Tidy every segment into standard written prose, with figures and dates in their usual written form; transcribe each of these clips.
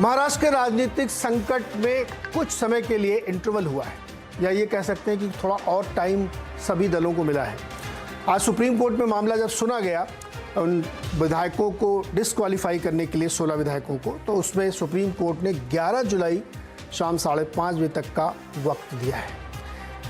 महाराष्ट्र के राजनीतिक संकट में कुछ समय के लिए इंटरवल हुआ है, या ये कह सकते हैं कि थोड़ा और टाइम सभी दलों को मिला है। आज सुप्रीम कोर्ट में मामला जब सुना गया उन विधायकों को डिस्क्वालीफाई करने के लिए 16 विधायकों को, तो उसमें सुप्रीम कोर्ट ने 11 जुलाई शाम 5:30 बजे तक का वक्त दिया है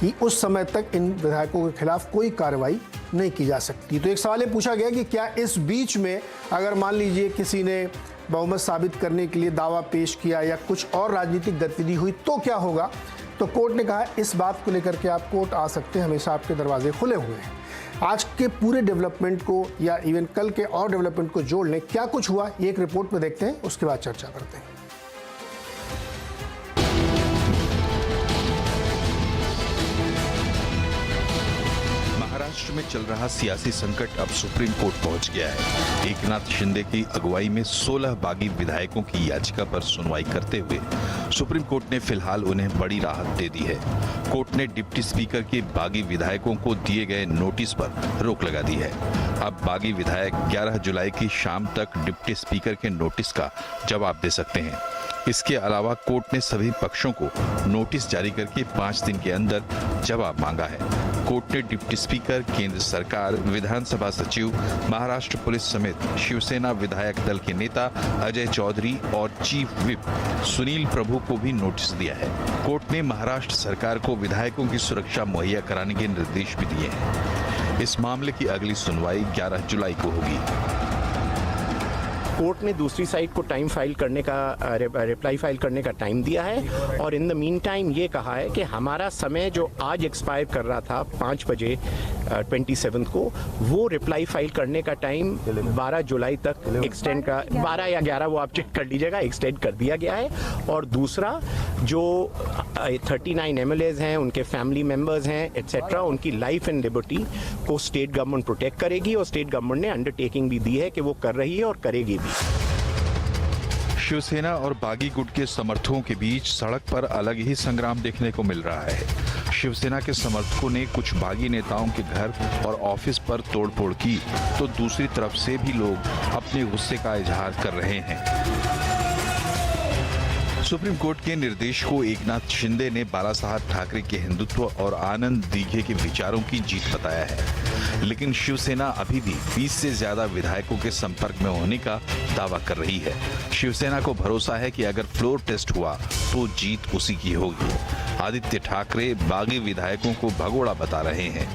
कि उस समय तक इन विधायकों के खिलाफ कोई कार्रवाई नहीं की जा सकती। तो एक सवाल ये पूछा गया कि क्या इस बीच में अगर मान लीजिए किसी ने बहुमत साबित करने के लिए दावा पेश किया या कुछ और राजनीतिक गतिविधि हुई तो क्या होगा। तो कोर्ट ने कहा इस बात को लेकर के आप कोर्ट आ सकते हैं, हमेशा आपके दरवाजे खुले हुए हैं। आज के पूरे डेवलपमेंट को या इवन कल के और डेवलपमेंट को जोड़ लें, क्या कुछ हुआ ये एक रिपोर्ट में देखते हैं, उसके बाद चर्चा करते हैं। महाराष्ट्र में चल रहा सियासी संकट अब सुप्रीम कोर्ट पहुंच गया है। एकनाथ शिंदे की अगुवाई में 16 बागी विधायकों की याचिका पर सुनवाई करते हुए सुप्रीम कोर्ट ने फिलहाल उन्हें बड़ी राहत दे दी है। कोर्ट ने डिप्टी स्पीकर के बागी विधायकों को दिए गए नोटिस पर रोक लगा दी है। अब बागी विधायक 11 जुलाई की शाम तक डिप्टी स्पीकर के नोटिस का जवाब दे सकते हैं। इसके अलावा कोर्ट ने सभी पक्षों को नोटिस जारी करके 5 दिन के अंदर जवाब मांगा है। कोर्ट ने डिप्टी स्पीकर, केंद्र सरकार, विधानसभा सचिव, महाराष्ट्र पुलिस समेत शिवसेना विधायक दल के नेता अजय चौधरी और चीफ विप सुनील प्रभु को भी नोटिस दिया है। कोर्ट ने महाराष्ट्र सरकार को विधायकों की सुरक्षा मुहैया कराने के निर्देश भी दिए हैं। इस मामले की अगली सुनवाई 11 जुलाई को होगी। कोर्ट ने दूसरी साइड को टाइम फाइल करने का रिप्लाई फाइल करने का टाइम दिया है और इन द मीन टाइम ये कहा है कि हमारा समय जो आज एक्सपायर कर रहा था 5 बजे 27 को, वो रिप्लाई फाइल करने का टाइम 12 जुलाई तक एक्सटेंड का 12 या 11 वो आप चेक कर लीजिएगा, एक्सटेंड कर दिया गया है। और दूसरा जो 39 MLAs हैं, उनके फैमिली मेंबर्स हैं एट्सेट्रा, उनकी लाइफ एंड लिबर्टी को स्टेट गवर्नमेंट प्रोटेक्ट करेगी और स्टेट गवर्नमेंट ने अंडरटेकिंग भी दी है कि वो कर रही है और करेगी भी। शिवसेना और बागी गुट के समर्थकों के बीच सड़क पर अलग ही संग्राम देखने को मिल रहा है। शिवसेना के समर्थकों ने कुछ बागी नेताओं के घर और ऑफिस पर तोड़फोड़ की, तो दूसरी तरफ से भी लोग अपने गुस्से का इजहार कर रहे हैं। सुप्रीम कोर्ट के निर्देश को एकनाथ शिंदे ने बालासाहेब ठाकरे के हिंदुत्व और आनंद दीघे के विचारों की जीत बताया है, लेकिन शिवसेना अभी भी 20 से ज्यादा विधायकों के संपर्क में होने का दावा कर रही है। शिवसेना को भरोसा है कि अगर फ्लोर टेस्ट हुआ तो जीत उसी की होगी। आदित्य ठाकरे बागी विधायकों को भगोड़ा बता रहे हैं।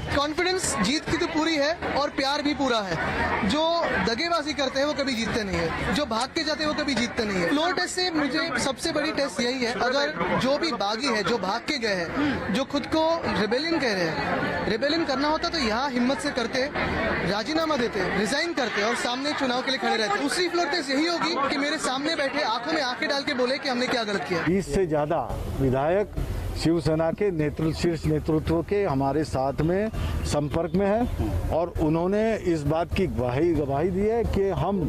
कॉन्फिडेंस जीत की तो पूरी है और प्यार भी पूरा है। जो दगेबाजी करते हैं वो कभी जीतते नहीं है, जो भाग के जाते हैं वो कभी जीतते नहीं है। फ्लोर टेस्ट से मुझे सबसे बड़ी टेस्ट यही है, अगर जो भी बागी है, जो भाग के गए हैं, जो खुद को रिबेलियन कह रहे हैं, रिबेलियन करना होता तो यहाँ हिम्मत से करते, राजीनामा देते, रिजाइन करते और सामने चुनाव के लिए खड़े रहते। दूसरी फ्लोर टेस्ट यही होगी कि मेरे सामने बैठे आंखों में आंखें डाल के बोले कि हमने क्या गलत किया। 20 से ज्यादा विधायक शिवसेना के शीर्ष नेतृत्व के हमारे साथ में संपर्क में है और उन्होंने इस बात की गवाही दी है कि हम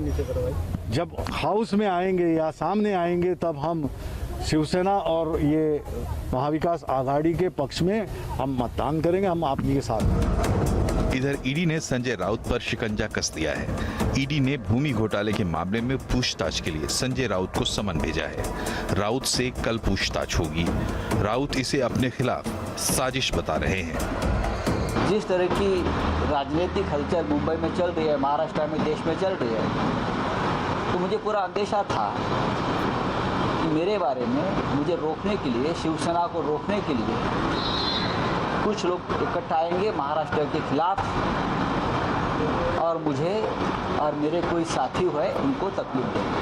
जब हाउस में आएंगे या सामने आएंगे तब हम शिवसेना और ये महाविकास आघाड़ी के पक्ष में हम मतदान करेंगे, हम आपके साथ हैं। इधर ईडी ने संजय राउत पर शिकंजा कस दिया है। ईडी ने भूमि घोटाले के मामले में पूछताछ के लिए संजय राउत को समन भेजा है। राउत से कल पूछताछ होगी। राउत इसे अपने खिलाफ साजिश बता रहे हैं। जिस तरह की राजनीतिक हलचल मुंबई में चल रही है, महाराष्ट्र में, देश में चल रही है, तो मुझे पूरा अंदेशा था कि मेरे बारे में मुझे रोकने के लिए, शिवसेना को रोकने के लिए कुछ लोग इकट्ठा आएंगे महाराष्ट्र के खिलाफ और मुझे और मेरे कोई साथी हुए उनको तकलीफ देंगे।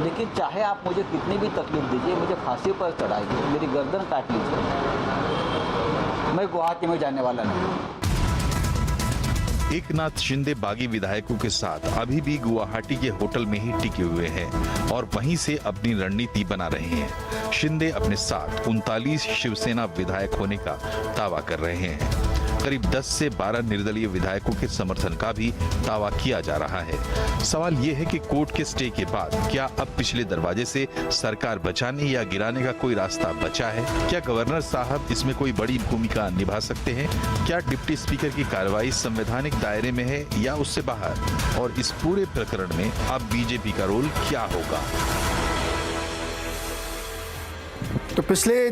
लेकिन चाहे आप मुझे कितनी भी तकलीफ दीजिए, मुझे फांसी पर चढ़ाइए, मेरी गर्दन काट लीजिए, मैं गुवाहाटी में जाने वाला नहीं। एकनाथ शिंदे बागी विधायकों के साथ अभी भी गुवाहाटी के होटल में ही टिके हुए हैं और वहीं से अपनी रणनीति बना रहे हैं। शिंदे अपने साथ 39 शिवसेना विधायक होने का दावा कर रहे हैं। करीब 10 से 12 निर्दलीय विधायकों के समर्थन का भी दावा किया जा रहा है। सवाल ये है कि कोर्ट के स्टे के बाद क्या अब पिछले दरवाजे से सरकार बचाने या गिराने का कोई रास्ता बचा है? क्या गवर्नर साहब इसमें कोई बड़ी भूमिका निभा सकते हैं? क्या डिप्टी स्पीकर की कार्रवाई संवैधानिक दायरे में है या उससे बाहर? और इस पूरे प्रकरण में अब बीजेपी का रोल क्या होगा? तो पिछले